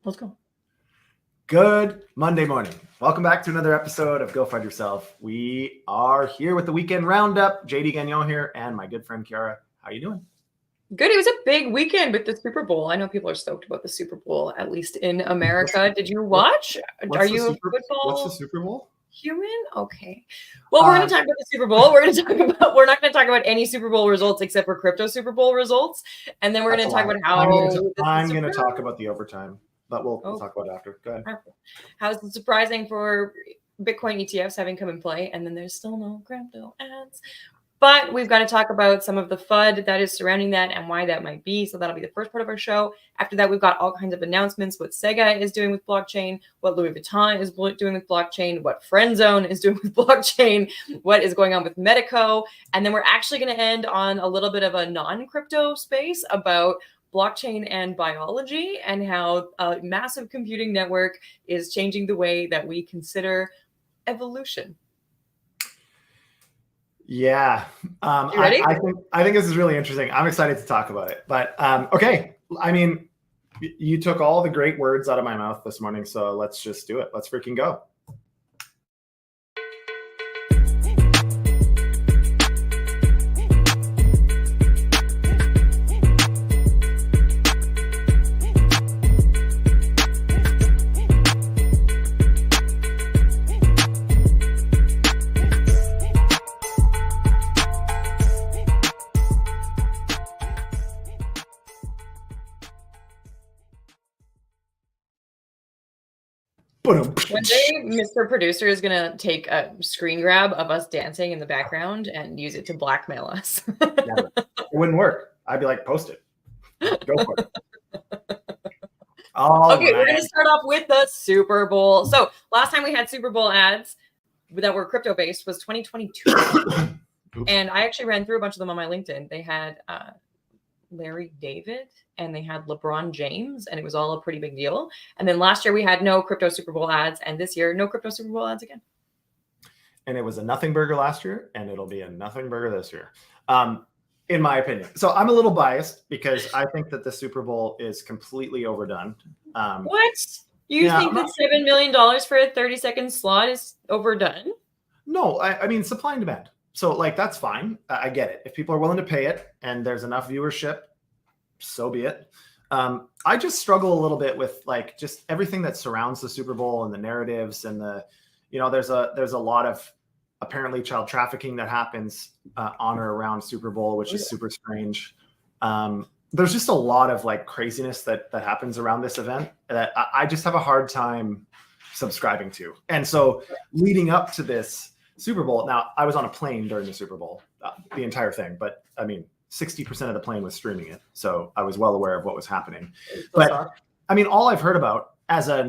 Let's go. Good Monday morning. Welcome back to another episode of Go FUD Yourself. We are here with the weekend roundup. JD Gagnon here and my good friend Kiara. How you doing? Good. It was a big weekend with the Super Bowl. I know people are stoked about the Super Bowl, at least in America. Did you watch? Are you a football? What's the Super Bowl? Human? Okay. Well, we're going to talk about the Super Bowl. We're not going to talk about any Super Bowl results except for crypto Super Bowl results. And then we're going to talk about how I'm going to talk about the overtime, but we'll talk about it after. Go ahead. How's it surprising for Bitcoin ETFs having come in play? And then there's still no crypto ads. But we've got to talk about some of the FUD that is surrounding that and why that might be. So that'll be the first part of our show. After that, we've got all kinds of announcements, what Sega is doing with blockchain, what Louis Vuitton is doing with blockchain, what Friendzone is doing with blockchain, what is going on with Medico. And then we're actually going to end on a little bit of a non-crypto space about blockchain and biology and how a massive computing network is changing the way that we consider evolution. Yeah. You ready? I think this is really interesting. I'm excited to talk about it. But okay. I mean, you took all the great words out of my mouth this morning, so let's just do it. Let's freaking go. One day, Mr. Producer is going to take a screen grab of us dancing in the background and use it to blackmail us. Yeah, it wouldn't work. I'd be like, post it. Go for it. Okay, we're going to start off with the Super Bowl. So last time we had Super Bowl ads that were crypto-based was 2022. And I actually ran through a bunch of them on my LinkedIn. They had Larry David and they had LeBron James, and it was all a pretty big deal. And then last year we had no crypto Super Bowl ads, and this year no crypto Super Bowl ads again. And it was a nothing burger last year, and it'll be a nothing burger this year, in my opinion. So I'm a little biased because I think that the Super Bowl is completely overdone. What? You think that $7 million for a 30-second slot is overdone? No, I mean supply and demand. So like that's fine. I get it. If people are willing to pay it and there's enough viewership, so be it. I just struggle a little bit with like just everything that surrounds the Super Bowl and the narratives and the, there's a lot of apparently child trafficking that happens on or around Super Bowl, which is super strange. There's just a lot of like craziness that happens around this event that I just have a hard time subscribing to. And so leading up to this Super Bowl, now I was on a plane during the Super Bowl, the entire thing, but I mean, 60% of the plane was streaming it. So I was well aware of what was happening. But I mean, all I've heard about as a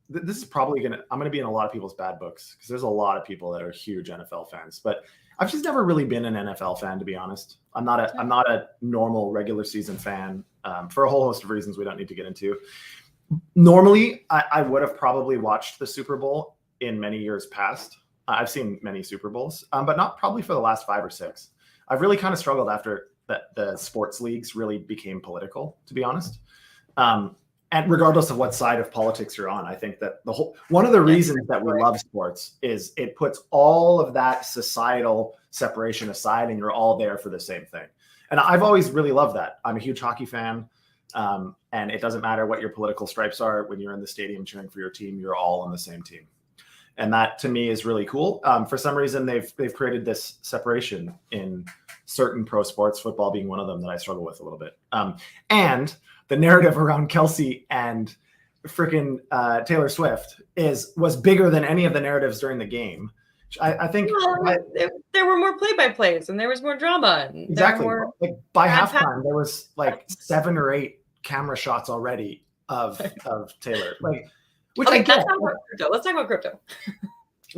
this is probably I'm going to be in a lot of people's bad books because there's a lot of people that are huge NFL fans, but I've just never really been an NFL fan, to be honest. I'm not a normal regular season fan for a whole host of reasons we don't need to get into. Normally, I would have probably watched the Super Bowl in many years past. I've seen many Super Bowls, but not probably for the last 5 or 6. I've really kind of struggled after that the sports leagues really became political, to be honest. And regardless of what side of politics you're on, I think that one of the reasons that we love sports is it puts all of that societal separation aside and you're all there for the same thing. And I've always really loved that. I'm a huge hockey fan. And it doesn't matter what your political stripes are. When you're in the stadium cheering for your team, you're all on the same team. And that to me is really cool. For some reason, they've created this separation in certain pro sports, football being one of them that I struggle with a little bit. And the narrative around Kelsey and freaking Taylor Swift was bigger than any of the narratives during the game. I think there were more play-by-plays and there was more drama. Exactly. Like by halftime, there was like 7 or 8 camera shots already of Taylor. Like. Let's talk about crypto.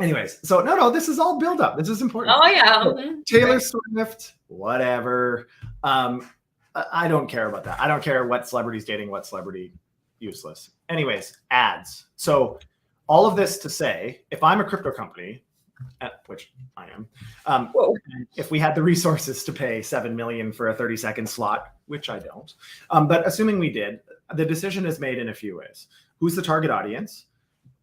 Anyways, so no, this is all build up. This is important. Oh yeah. So, Taylor Swift, whatever. I don't care about that. I don't care what celebrity's dating what celebrity. Useless. Anyways, ads. So all of this to say, if I'm a crypto company, which I am. Whoa. If we had the resources to pay $7 million for a 30-second slot, which I don't, but assuming we did, the decision is made in a few ways. Who's the target audience?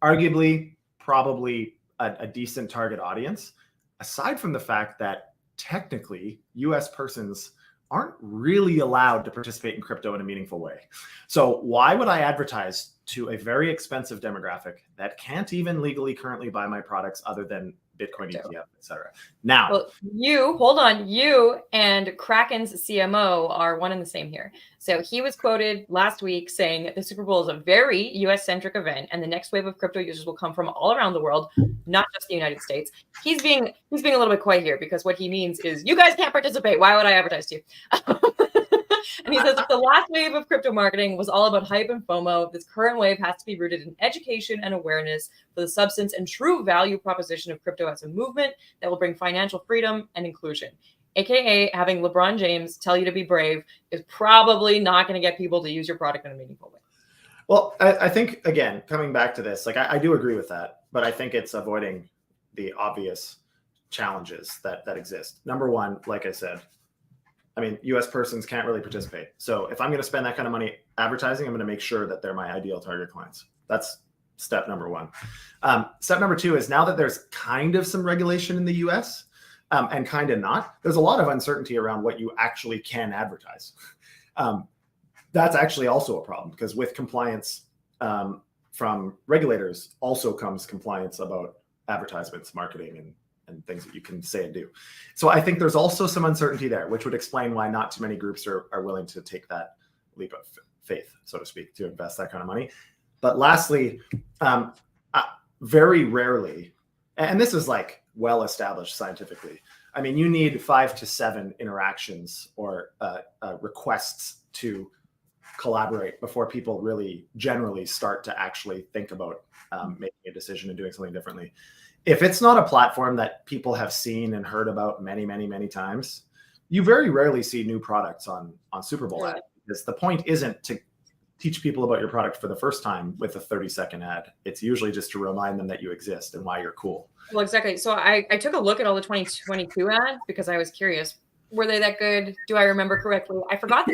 Arguably, probably a decent target audience, aside from the fact that technically US persons aren't really allowed to participate in crypto in a meaningful way. So why would I advertise to a very expensive demographic that can't even legally currently buy my products other than Bitcoin ETF, etc.? Now, well, you and Kraken's CMO are one and the same here. So he was quoted last week saying that the Super Bowl is a very US-centric event, and the next wave of crypto users will come from all around the world, not just the United States. He's being a little bit quiet here because what he means is you guys can't participate. Why would I advertise to you? And he says if the last wave of crypto marketing was all about hype and FOMO, this current wave has to be rooted in education and awareness for the substance and true value proposition of crypto as a movement that will bring financial freedom and inclusion. AKA having LeBron James tell you to be brave is probably not going to get people to use your product in a meaningful way. Well, I think, again, coming back to this, like I do agree with that, but I think it's avoiding the obvious challenges that exist. Number one, like I said, I mean, US persons can't really participate. So if I'm going to spend that kind of money advertising, I'm going to make sure that they're my ideal target clients. That's step number one. Step number two is now that there's kind of some regulation in the US and kind of not, there's a lot of uncertainty around what you actually can advertise. That's actually also a problem because with compliance from regulators also comes compliance about advertisements, marketing, and things that you can say and do. So I think there's also some uncertainty there, which would explain why not too many groups are willing to take that leap of faith, so to speak, to invest that kind of money. But lastly, very rarely, and this is like well established scientifically, I mean, you need 5 to 7 interactions or requests to collaborate before people really generally start to actually think about making a decision and doing something differently. If it's not a platform that people have seen and heard about many, many, many times, you very rarely see new products on Super Bowl ad. Because the point isn't to teach people about your product for the first time with a 30-second ad. It's usually just to remind them that you exist and why you're cool. Well, exactly. So I took a look at all the 2022 ads because I was curious. Were they that good? Do I remember correctly? I forgot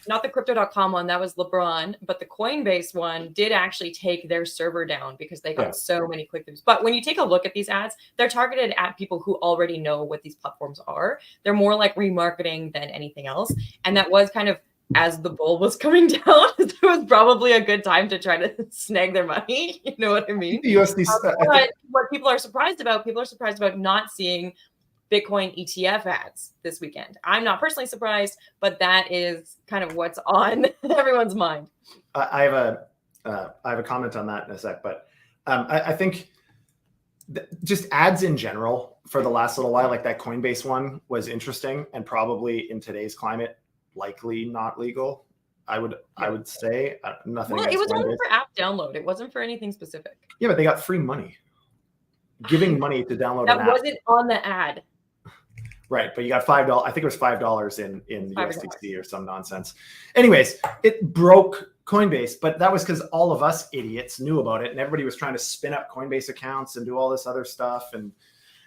not the crypto.com one, that was LeBron, but the Coinbase one did actually take their server down because they got so many click-throughs. But when you take a look at these ads, they're targeted at people who already know what these platforms are. They're more like remarketing than anything else. And that was kind of as the bull was coming down, it was probably a good time to try to snag their money. You know what I mean? But what people are surprised about not seeing Bitcoin ETF ads this weekend. I'm not personally surprised, but that is kind of what's on everyone's mind. I have a comment on that in a sec, but I think just ads in general for the last little while, like that Coinbase one was interesting and probably in today's climate, likely not legal. I would say nothing. Well, it was only for app download. It wasn't for anything specific. Yeah, but they got free money. Giving money to download that an app. Wasn't on the ad. Right, but you got $5. I think it was $5 in USDC or some nonsense. Anyways, it broke Coinbase, but that was because all of us idiots knew about it, and everybody was trying to spin up Coinbase accounts and do all this other stuff. And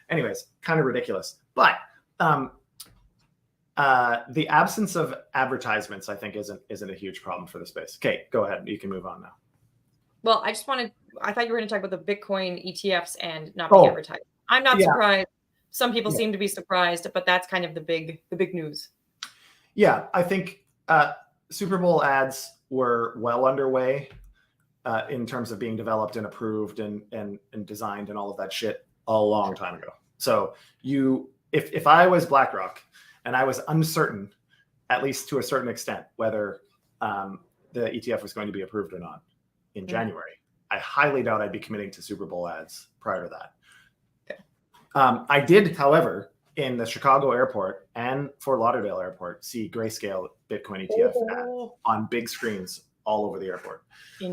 anyways, kind of ridiculous. But the absence of advertisements, I think, isn't a huge problem for the space. Okay, go ahead. You can move on now. Well, I thought you were going to talk about the Bitcoin ETFs and not being advertised. I'm not surprised. Some people seem to be surprised, but that's kind of the big news. Yeah, I think Super Bowl ads were well underway in terms of being developed and approved and designed and all of that shit a long time ago. So if I was BlackRock and I was uncertain, at least to a certain extent, whether the ETF was going to be approved or not in January, I highly doubt I'd be committing to Super Bowl ads prior to that. I did, however, in the Chicago airport and Fort Lauderdale airport, see Grayscale Bitcoin ETF ads on big screens all over the airport.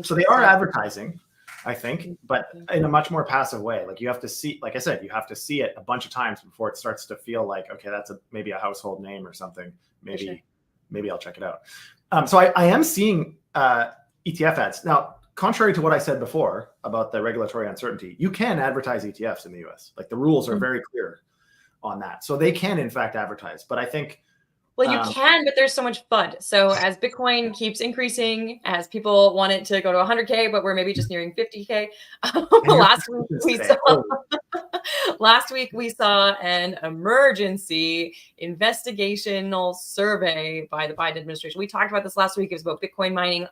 So they are advertising, I think, but in a much more passive way. Like you have to see, like I said, you have to see it a bunch of times before it starts to feel like, okay, that's maybe a household name or something. Maybe I'll check it out. So I am seeing ETF ads. Now, contrary to what I said before about the regulatory uncertainty, you can advertise ETFs in the US. Like the rules are very clear on that. So they can in fact advertise. But I think well, you can, but there's so much FUD. So as Bitcoin keeps increasing, as people want it to go to 100K, but we're maybe just nearing 50K. Last week we saw an emergency investigational survey by the Biden administration. We talked about this last week. It was about Bitcoin mining.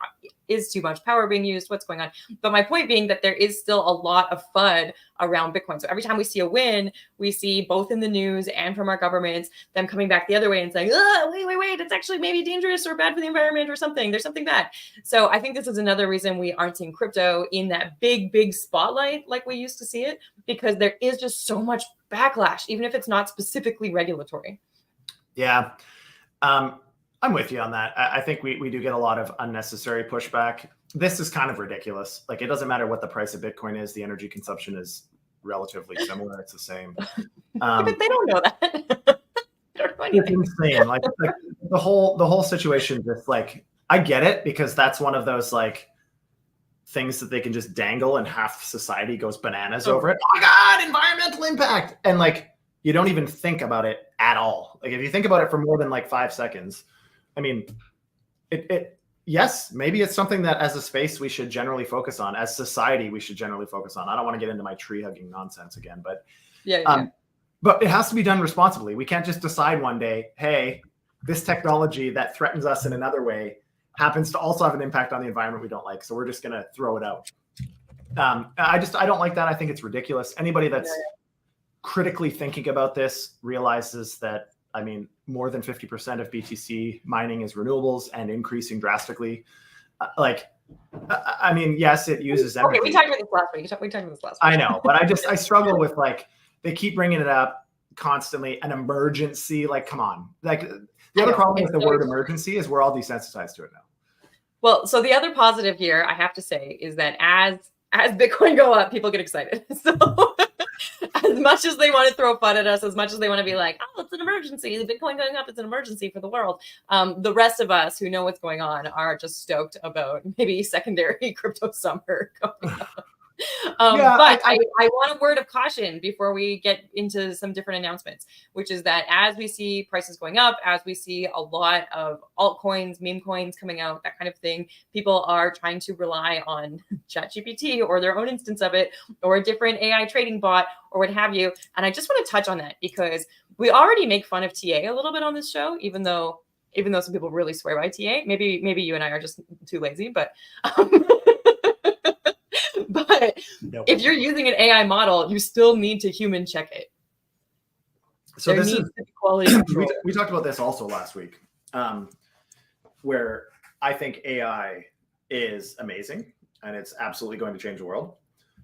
Is too much power being used? What's going on? But my point being that there is still a lot of FUD around Bitcoin. So every time we see a win, we see both in the news and from our governments, them coming back the other way and saying, oh, wait, it's actually maybe dangerous or bad for the environment or something. There's something bad. So I think this is another reason we aren't seeing crypto in that big spotlight like we used to see it, because there is just so much backlash, even if it's not specifically regulatory. Yeah. I'm with you on that. I think we do get a lot of unnecessary pushback. This is kind of ridiculous. Like, it doesn't matter what the price of Bitcoin is. The energy consumption is relatively similar. It's the same. But they don't know that. It's insane. Like the whole situation, just like, I get it, because that's one of those like things that they can just dangle and half society goes bananas over it. Oh my God, environmental impact. And like, you don't even think about it at all. Like if you think about it for more than like 5 seconds, I mean, yes, maybe it's something that as a space we should generally focus on. As society, we should generally focus on. I don't want to get into my tree hugging nonsense again, but but it has to be done responsibly. We can't just decide one day, hey, this technology that threatens us in another way happens to also have an impact on the environment we don't like, so we're just going to throw it out. I don't like that. I think it's ridiculous. Anybody that's critically thinking about this realizes that, I mean, more than 50% of BTC mining is renewables and increasing drastically. I mean, yes, it uses energy. Okay, we talked about this last week. We talked about this last week. I know, but I struggle with, like, they keep bringing it up constantly. An emergency, like, come on. Like, the other problem with the word emergency is we're all desensitized to it now. Well, so the other positive here, I have to say, is that as Bitcoin go up, people get excited. So as much as they want to throw FUD at us, as much as they want to be like, oh, it's an emergency, the Bitcoin going up, it's an emergency for the world. The rest of us who know what's going on are just stoked about maybe secondary crypto summer going up. But I want a word of caution before we get into some different announcements, which is that as we see prices going up, as we see a lot of altcoins, meme coins coming out, that kind of thing, people are trying to rely on ChatGPT or their own instance of it or a different AI trading bot or what have you. And I just want to touch on that because we already make fun of TA a little bit on this show, even though some people really swear by TA. Maybe you and I are just too lazy, but but if you're using an AI model, you still need to human check it. So there needs to be quality control. We talked about this also last week, where I think AI is amazing and it's absolutely going to change the world.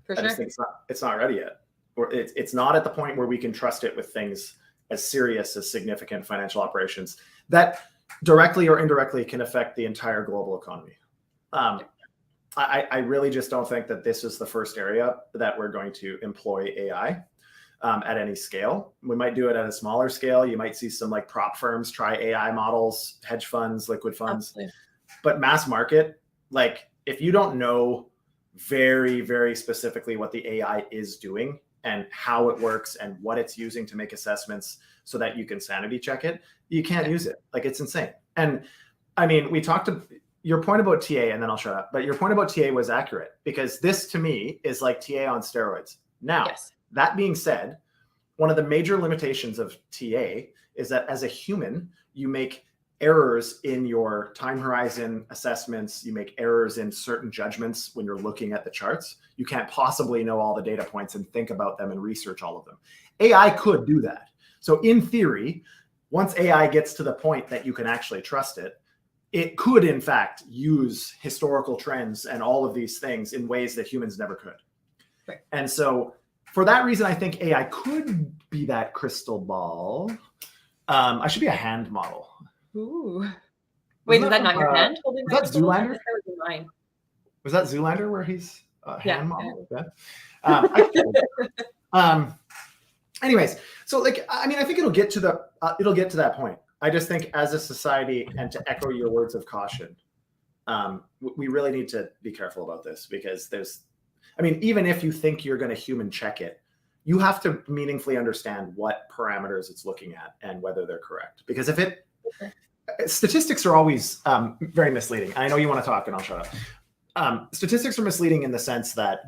For sure. I just think it's not ready yet, or it's not at the point where we can trust it with things as serious as significant financial operations that directly or indirectly can affect the entire global economy. I really just don't think that this is the first area that we're going to employ AI at any scale. We might do it at a smaller scale. You might see some like prop firms try AI models, hedge funds, liquid funds. Absolutely. But mass market, like if you don't know very, very specifically what the AI is doing and how it works and what it's using to make assessments so that you can sanity check it, you can't use it. Like it's insane. And I mean, we talked to your point about TA, and then I'll shut up. But your point about TA was accurate because this to me is like TA on steroids. Now, that being said, one of the major limitations of TA is that as a human, you make errors in your time horizon assessments. You make errors in certain judgments when you're looking at the charts. You can't possibly know all the data points and think about them and research all of them. AI could do that. So in theory, once AI gets to the point that you can actually trust it, it could, in fact, use historical trends and all of these things in ways that humans never could. Right. And so for that reason, I think AI could be that crystal ball. I should be a hand model. Ooh. Wait, is that not your hand? Was that Zoolander? Was that Zoolander where he's a hand model? Yeah. Anyways, so like, I mean, I think it'll get to that point. I just think as a society, and to echo your words of caution, we really need to be careful about this, because even if you think you're going to human check it, you have to meaningfully understand what parameters it's looking at and whether they're correct. Because statistics are always very misleading. I know you want to talk, and I'll shut up. Statistics are misleading in the sense that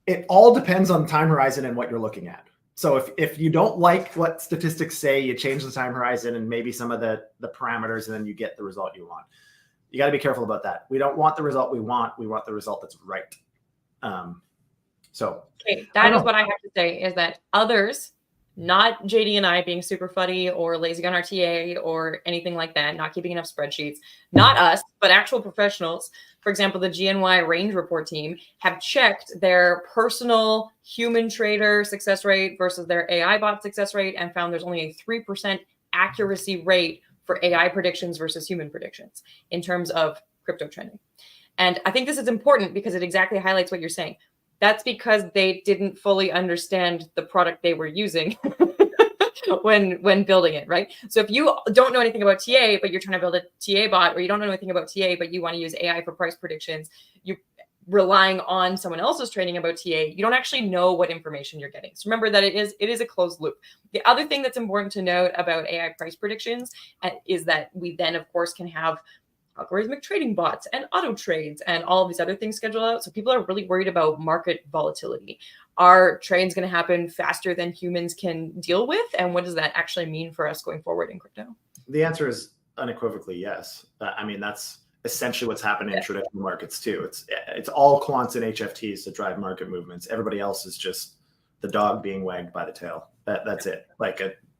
it all depends on the time horizon and what you're looking at. So if you don't like what statistics say, you change the time horizon and maybe some of the parameters, and then you get the result you want. You got to be careful about that. We don't want the result we want. We want the result that's right. Okay, that is what I have to say, is that others, not JD and I being super fuddy or lazy on our TA or anything like that, not keeping enough spreadsheets, not us, but actual professionals. For example, the GNY range report team have checked their personal human trader success rate versus their AI bot success rate and found there's only a 3% accuracy rate for AI predictions versus human predictions in terms of crypto trending. And I think this is important because it exactly highlights what you're saying. That's because they didn't fully understand the product they were using when building it, right? So if you don't know anything about TA, but you're trying to build a TA bot, or you don't know anything about TA, but you want to use AI for price predictions, you're relying on someone else's training about TA, you don't actually know what information you're getting. So remember that it is a closed loop. The other thing that's important to note about AI price predictions is that we then, of course, can have algorithmic trading bots and auto trades and all of these other things scheduled out. So people are really worried about market volatility. Are trades going to happen faster than humans can deal with? And what does that actually mean for us going forward in crypto? The answer is unequivocally yes. That's essentially what's happening in traditional markets too. It's all quants and HFTs that drive market movements. Everybody else is just the dog being wagged by the tail. That's it.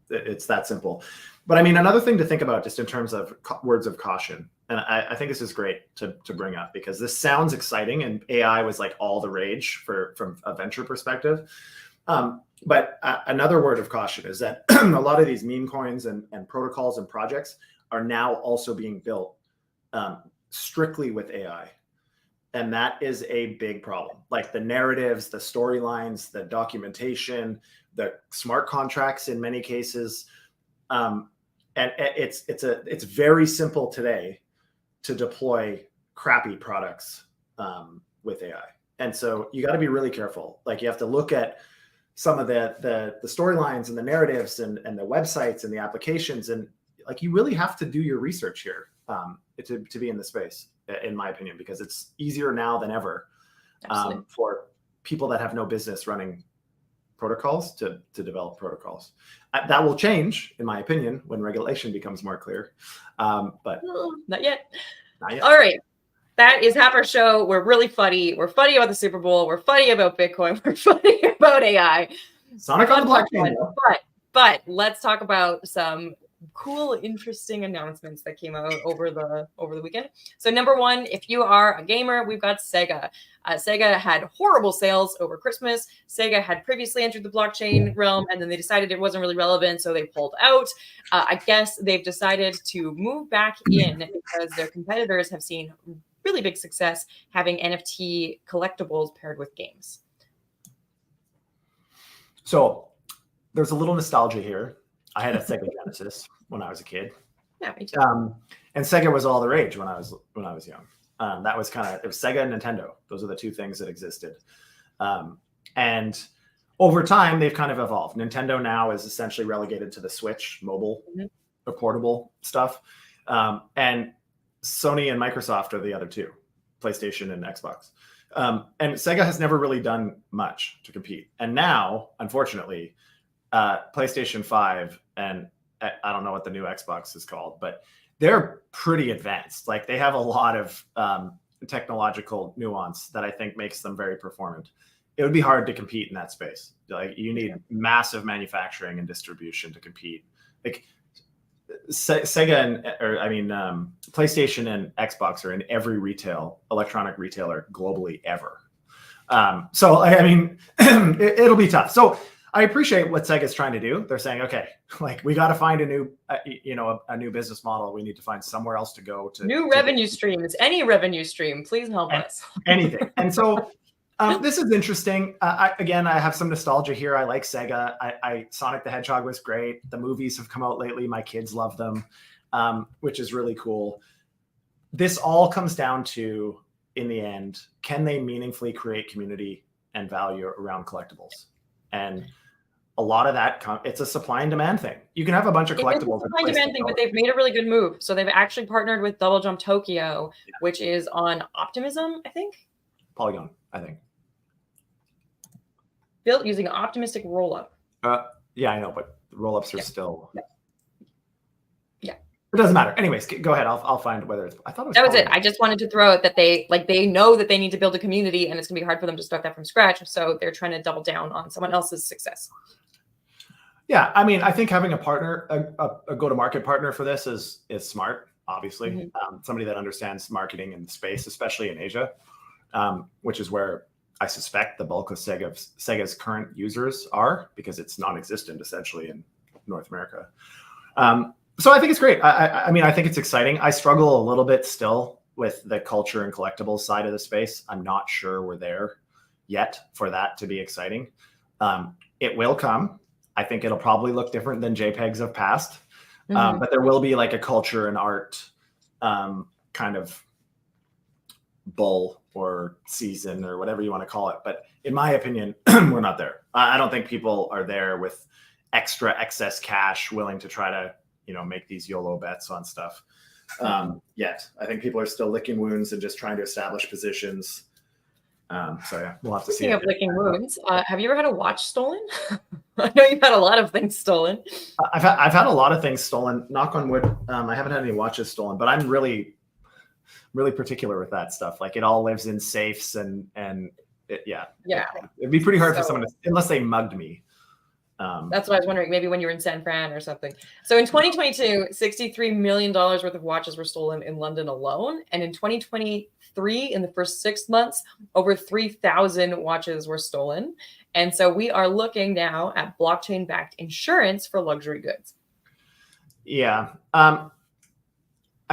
It's that simple. But another thing to think about just in terms of words of caution, and I think this is great to bring up, because this sounds exciting and AI was like all the rage from a venture perspective. But another word of caution is that a lot of these meme coins and protocols and projects are now also being built strictly with AI. And that is a big problem. Like the narratives, the storylines, the documentation, the smart contracts in many cases. And it's very simple today to deploy crappy products with AI. And so you got to be really careful. Like you have to look at some of the storylines and the narratives and the websites and the applications. And like, you really have to do your research here to be in the space, in my opinion, because it's easier now than ever for people that have no business running protocols to develop protocols. That will change, in my opinion, when regulation becomes more clear. But not yet. All right. That is half our show. We're really funny. We're funny about the Super Bowl. We're funny about Bitcoin. We're funny about AI. Sonic on the blockchain. But let's talk about some cool, interesting announcements that came out over the weekend. So number one, if you are a gamer, we've got Sega. Sega had horrible sales over Christmas. Sega had previously entered the blockchain realm, and then they decided it wasn't really relevant, so they pulled out. I guess they've decided to move back in because their competitors have seen really big success having NFT collectibles paired with games. So there's a little nostalgia here. I had a Sega Genesis when I was a kid. Yeah, me too. And Sega was all the rage when I was young. That was it was Sega and Nintendo. Those are the two things that existed. And over time, they've kind of evolved. Nintendo now is essentially relegated to the Switch mobile or portable stuff. And Sony and Microsoft are the other two, PlayStation and Xbox. And Sega has never really done much to compete. And now, unfortunately, PlayStation 5 and I don't know what the new Xbox is called, but they're pretty advanced. Like they have a lot of technological nuance that I think makes them very performant. It would be hard to compete in that space. Like you need massive manufacturing and distribution to compete. Like Sega PlayStation and Xbox are in every electronic retailer globally ever. So it'll be tough. So I appreciate what Sega's trying to do. They're saying, okay, like we got to find a new, a new business model. We need to find somewhere else to go to new revenue streams. Any revenue stream, please help us. Anything. And so this is interesting. I have some nostalgia here. I like Sega. Sonic the Hedgehog was great. The movies have come out lately. My kids love them, which is really cool. this all comes down to, in the end, can they meaningfully create community and value around collectibles? And a lot of that, it's a supply and demand thing. You can have a bunch of collectibles. It's a supply and demand thing, but they've made a really good move. So they've actually partnered with Double Jump Tokyo, which is on Optimism, I think. Polygon, I think. Built using optimistic rollup. Yeah, I know, but rollups are still. Yeah. It doesn't matter. Anyways, go ahead. I'll find whether it's. I thought it was. That was it. I just wanted to throw out that they know that they need to build a community, and it's gonna be hard for them to start that from scratch. So they're trying to double down on someone else's success. Yeah, I mean, I think having a partner, a go-to-market partner for this is smart. Obviously, somebody that understands marketing in the space, especially in Asia, which is where I suspect the bulk of Sega's current users are, because it's non-existent essentially in North America. So I think it's great. I mean, I think it's exciting. I struggle a little bit still with the culture and collectibles side of the space. I'm not sure we're there yet for that to be exciting. It will come. I think it'll probably look different than JPEGs of past, but there will be like a culture and art kind of bull or season or whatever you want to call it. But in my opinion, we're not there. I don't think people are there with excess cash willing to try to, make these YOLO bets on stuff yet. I think people are still licking wounds and just trying to establish positions. So yeah, we'll have to see. Speaking of licking wounds, have you ever had a watch stolen? I know you've had a lot of things stolen. I've had a lot of things stolen. Knock on wood. I haven't had any watches stolen, but I'm really particular with that stuff. Like, it all lives in safes and it'd be pretty hard for someone to, unless they mugged me. That's what I was wondering, maybe when you were in San Fran or something. So in 2022, $63 million worth of watches were stolen in London alone. And in 2023, in the first 6 months, over 3,000 watches were stolen. And so we are looking now at blockchain-backed insurance for luxury goods. Yeah. I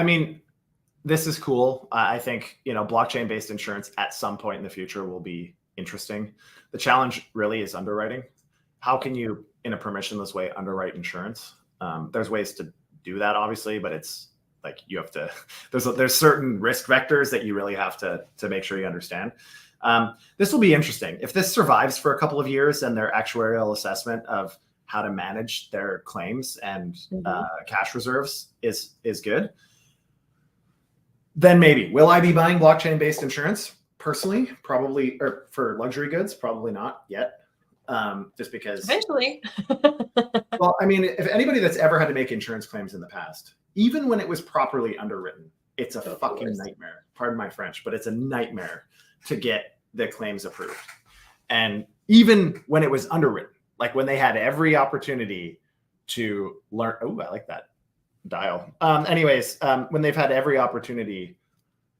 mean, this is cool. I think, blockchain-based insurance at some point in the future will be interesting. The challenge really is underwriting. How can you, in a permissionless way, underwrite insurance? There's ways to do that, obviously, but it's like you have to. There's certain risk vectors that you really have to make sure you understand. This will be interesting if this survives for a couple of years and their actuarial assessment of how to manage their claims and cash reserves is good. Then maybe will I be buying blockchain-based insurance personally? Probably, or for luxury goods, probably not yet. Just because eventually. Well, I mean, if anybody that's ever had to make insurance claims in the past, even when it was properly underwritten, it's a fucking nightmare. Pardon my French, but it's a nightmare to get the claims approved. And even when it was underwritten, like when they had every opportunity to learn, oh, I like that dial. When they've had every opportunity,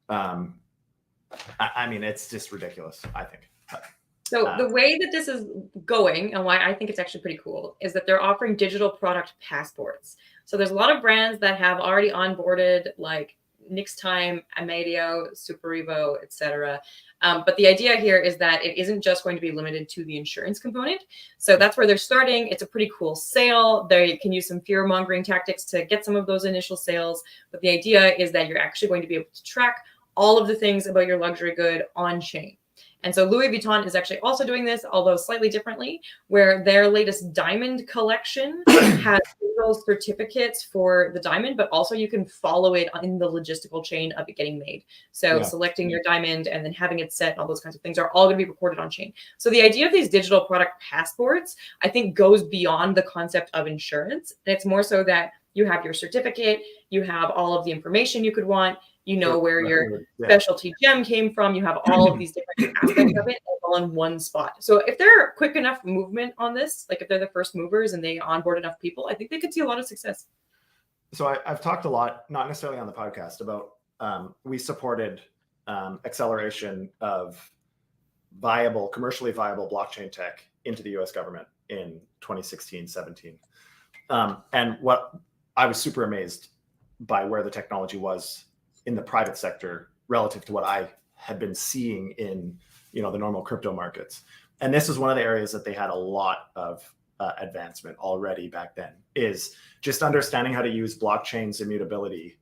I mean, it's just ridiculous, I think. So the way that this is going, and why I think it's actually pretty cool, is that they're offering digital product passports. So there's a lot of brands that have already onboarded, like Nix Time, Amadeo, Superevo, etc. But the idea here is that it isn't just going to be limited to the insurance component. So that's where they're starting. It's a pretty cool sale. They can use some fear-mongering tactics to get some of those initial sales. But the idea is that you're actually going to be able to track all of the things about your luxury good on chain. And so Louis Vuitton is actually also doing this, although slightly differently, where their latest diamond collection has those certificates for the diamond, but also you can follow it in the logistical chain of it getting made. So selecting your diamond and then having it set, all those kinds of things are all going to be recorded on chain. So the idea of these digital product passports, I think, goes beyond the concept of insurance. And it's more so that you have your certificate, you have all of the information you could want, where your specialty gem came from. You have all of these different aspects of it all in one spot. So if they're quick enough movement on this, like if they're the first movers and they onboard enough people, I think they could see a lot of success. So I've talked a lot, not necessarily on the podcast, about we supported acceleration of commercially viable blockchain tech into the US government in 2016, 17. And what I was super amazed by where the technology was in the private sector relative to what I had been seeing in, the normal crypto markets. And this is one of the areas that they had a lot of advancement already back then, is just understanding how to use blockchain's immutability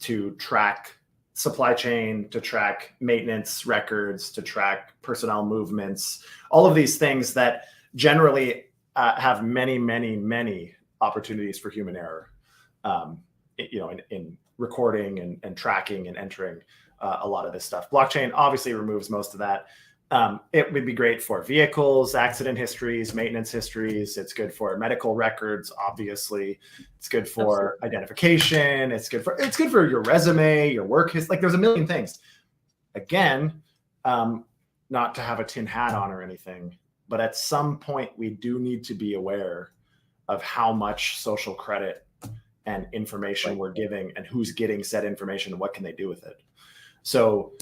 to track supply chain, to track maintenance records, to track personnel movements, all of these things that generally have many, many, many opportunities for human error, in recording and tracking and entering a lot of this stuff. Blockchain obviously removes most of that. It would be great for vehicles, accident histories, maintenance histories. It's good for medical records, obviously. It's good for identification. It's good for your resume, your work history. Like, there's a million things. Again, not to have a tin hat on or anything, but at some point we do need to be aware of how much social credit and information we're giving, and who's getting said information, and what can they do with it. So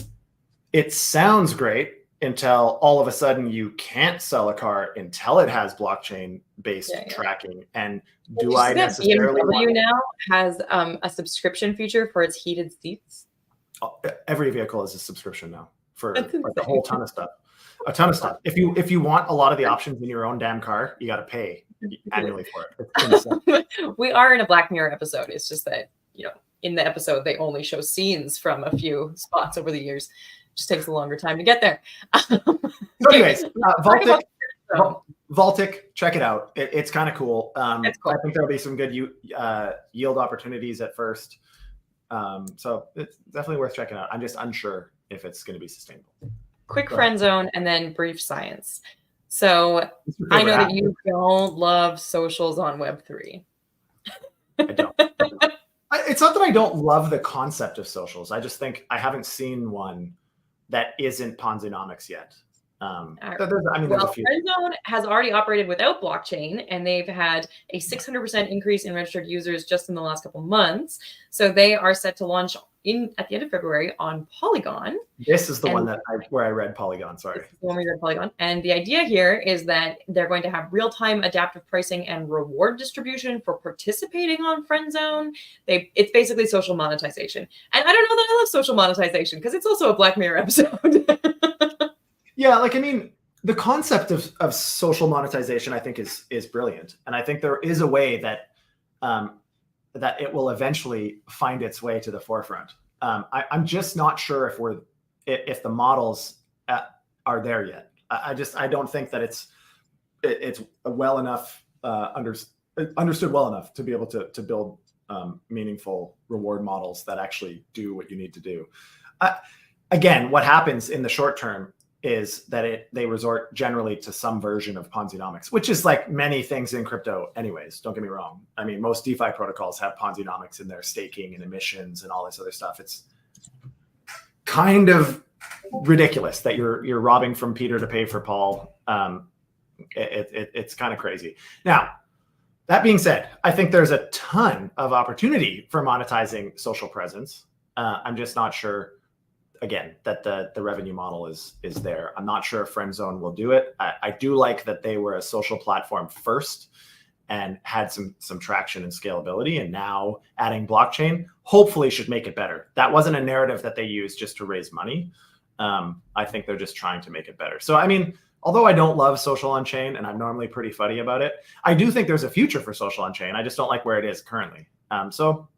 it sounds great until all of a sudden you can't sell a car until it has blockchain based tracking. And do I necessarily BMW now has a subscription feature for its heated seats? Every vehicle is a subscription now for like a whole ton of stuff. A ton of stuff. If you want a lot of the options in your own damn car, you got to pay annually for it. We are in a Black Mirror episode. It's just that, in the episode, they only show scenes from a few spots over the years. Just takes a longer time to get there. So anyways, Vaultic, check it out. It's kind of cool. It's cool. I think there'll be some good yield opportunities at first. So it's definitely worth checking out. I'm just unsure if it's going to be sustainable. Quick friend zone and then brief science. So I know that you don't love socials on Web3. I don't. It's not that I don't love the concept of socials. I just think I haven't seen one that isn't Ponzinomics yet. There's a few. Friendzone has already operated without blockchain, and they've had a 600% increase in registered users just in the last couple months. So they are set to launch at the end of February on Polygon. This is the one where I read Polygon. Sorry. The one where you read Polygon. And the idea here is that they're going to have real-time adaptive pricing and reward distribution for participating on Friendzone. It's basically social monetization. And I don't know that I love social monetization because it's also a Black Mirror episode. Yeah, the concept of social monetization, I think, is brilliant. And I think there is a way that that it will eventually find its way to the forefront. I'm just not sure if the models are there yet. I don't think that it's well enough understood well enough to be able to build meaningful reward models that actually do what you need to do. Again, what happens in the short term is that they resort generally to some version of Ponzinomics, which is like many things in crypto anyways. Don't get me wrong. Most DeFi protocols have Ponzinomics in their staking and emissions and all this other stuff. It's kind of ridiculous that you're robbing from Peter to pay for Paul. It's kind of crazy. Now, that being said, I think there's a ton of opportunity for monetizing social presence. I'm just not sure, again, that the revenue model is there. I'm not sure if Friendzone will do it. I do like that they were a social platform first and had some traction and scalability, and now adding blockchain hopefully should make it better. That wasn't a narrative that they used just to raise money. I think they're just trying to make it better. So, although I don't love social on chain, and I'm normally pretty fuddy about it, I do think there's a future for social on chain. I just don't like where it is currently. So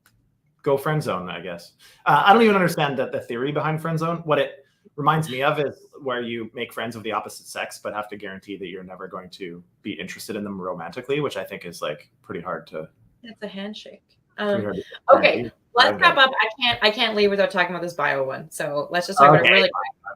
go Friendzone, I guess. I don't even understand the theory behind Friendzone. What it reminds me of is where you make friends of the opposite sex, but have to guarantee that you're never going to be interested in them romantically, which I think is pretty hard to. It's a handshake. Okay, let's wrap up. I can't leave without talking about this bio one. So let's just talk about it really quick.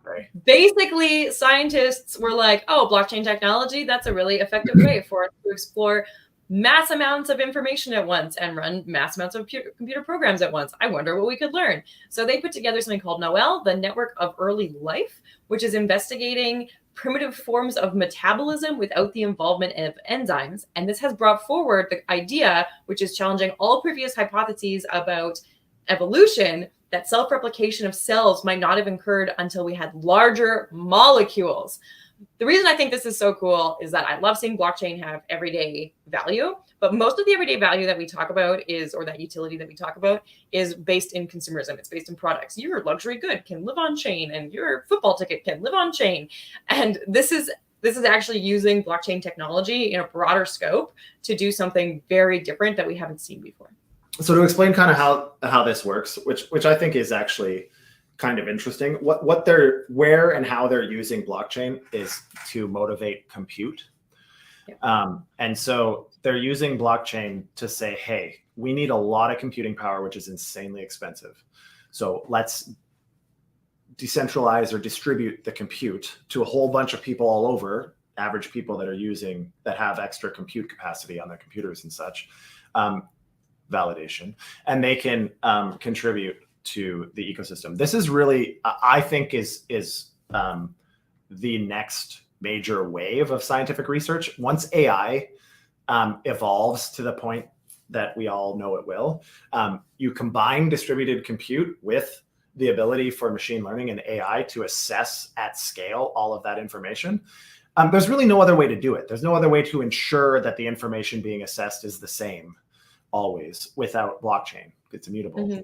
Okay. Basically, scientists were like, "Oh, blockchain technology, that's a really effective way for us to explore mass amounts of information at once and run mass amounts of computer programs at once. I wonder what we could learn." So they put together something called Noel, the Network of Early Life, which is investigating primitive forms of metabolism without the involvement of enzymes. And this has brought forward the idea, which is challenging all previous hypotheses about evolution, that self-replication of cells might not have occurred until we had larger molecules. The reason I think this is so cool is that I love seeing blockchain have everyday value, but most of the everyday value that we talk about or that utility that we talk about is based in consumerism. It's based in products. Your luxury good can live on chain, and your football ticket can live on chain. And this is actually using blockchain technology in a broader scope to do something very different that we haven't seen before. So to explain kind of how this works, which I think is actually kind of interesting, where and how they're using blockchain is to motivate compute. Yeah. And so they're using blockchain to say, hey, we need a lot of computing power, which is insanely expensive. So let's decentralize or distribute the compute to a whole bunch of people all over, average people that have extra compute capacity on their computers and such, validation, and they can contribute to the ecosystem. This is really, I think, is the next major wave of scientific research. Once AI evolves to the point that we all know it will, you combine distributed compute with the ability for machine learning and AI to assess at scale all of that information. There's really no other way to do it. There's no other way to ensure that the information being assessed is the same always without blockchain. It's immutable. Mm-hmm.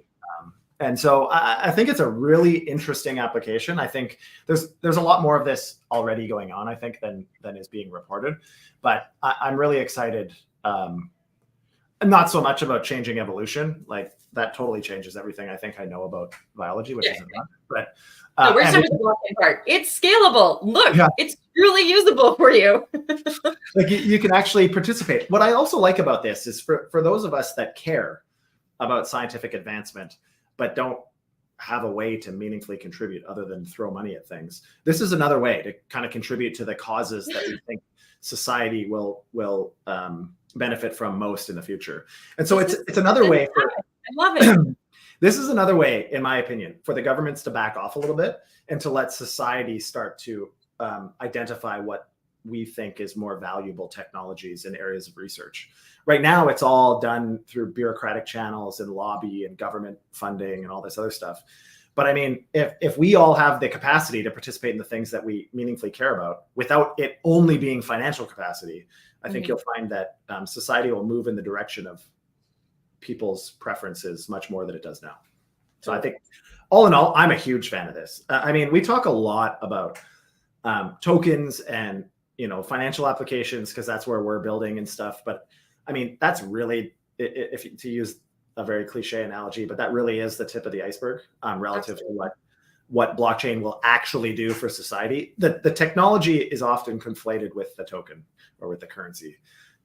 And so I think it's a really interesting application. I think there's a lot more of this already going on, I think, than is being reported. But I'm really excited. Not so much about changing evolution. Like, that totally changes everything I think I know about biology, which isn't much. But no, we're starting with the blockchain part. It's scalable. Look, it's truly usable for you. Like, you can actually participate. What I also like about this is for those of us that care about scientific advancement, but don't have a way to meaningfully contribute other than throw money at things. This is another way to kind of contribute to the causes that we think society will benefit from most in the future. And so it's another way for, I love it. This is another way, in my opinion, for the governments to back off a little bit and to let society start to identify what we think is more valuable technologies in areas of research. Right now, it's all done through bureaucratic channels and lobby and government funding and all this other stuff. But I mean, if we all have the capacity to participate in the things that we meaningfully care about without it only being financial capacity, I think you'll find that society will move in the direction of people's preferences much more than it does now. So I think, all in all, I'm a huge fan of this. I mean, we talk a lot about tokens and financial applications because that's where we're building and stuff. But I mean, that's really, if to use a very cliche analogy, but that really is the tip of the iceberg relative to what blockchain will actually do for society. The technology is often conflated with the token or with the currency.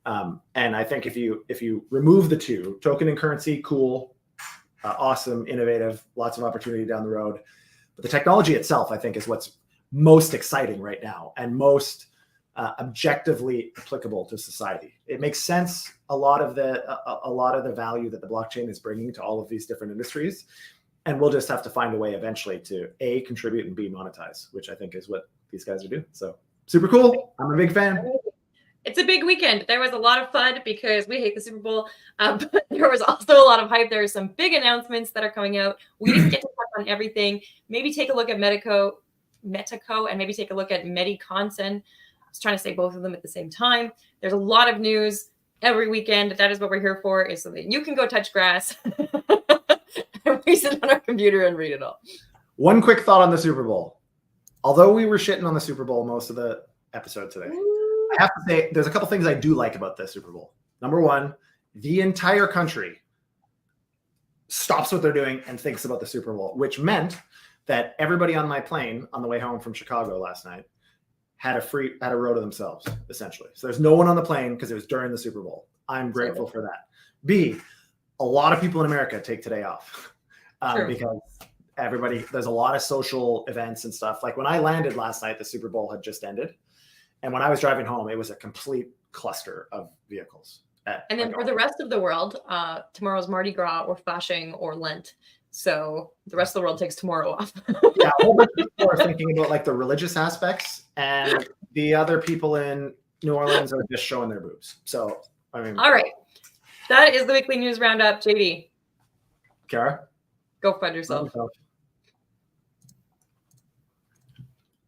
And I think if you remove the two, token and currency, cool, awesome, innovative, lots of opportunity down the road. But the technology itself, I think, is what's most exciting right now and most objectively applicable to society. It makes sense. A lot of the value that the blockchain is bringing to all of these different industries, and we'll just have to find a way eventually to A, contribute, and B, monetize, which I think is what these guys are doing. So super cool. I'm a big fan. It's a big weekend. There was a lot of FUD because we hate the Super Bowl, but there was also a lot of hype. There are some big announcements that are coming out. We didn't get to touch on everything. Maybe take a look at Metaco, and maybe take a look at Mediconsen. I was trying to say both of them at the same time. There's a lot of news every weekend. That is what we're here for, is so that you can go touch grass and we sit on our computer and read it all. One quick thought on the Super Bowl. Although we were shitting on the Super Bowl most of the episode today, I have to say there's a couple things I do like about the Super Bowl. Number one, the entire country stops what they're doing and thinks about the Super Bowl, which meant that everybody on my plane on the way home from Chicago last night had a row to themselves, essentially. So there's no one on the plane because it was during the Super Bowl. I'm grateful for that. B, a lot of people in America take today off because there's a lot of social events and stuff. Like when I landed last night, the Super Bowl had just ended. And when I was driving home, it was a complete cluster of vehicles. And then for the rest of the world, tomorrow's Mardi Gras or Fasching or Lent. So the rest of the world takes tomorrow off. Yeah, a whole bunch of people are thinking about like the religious aspects, and the other people in New Orleans are just showing their boobs. So, I mean. All right. That is the weekly news roundup. JD. Kara? Go FUD yourself.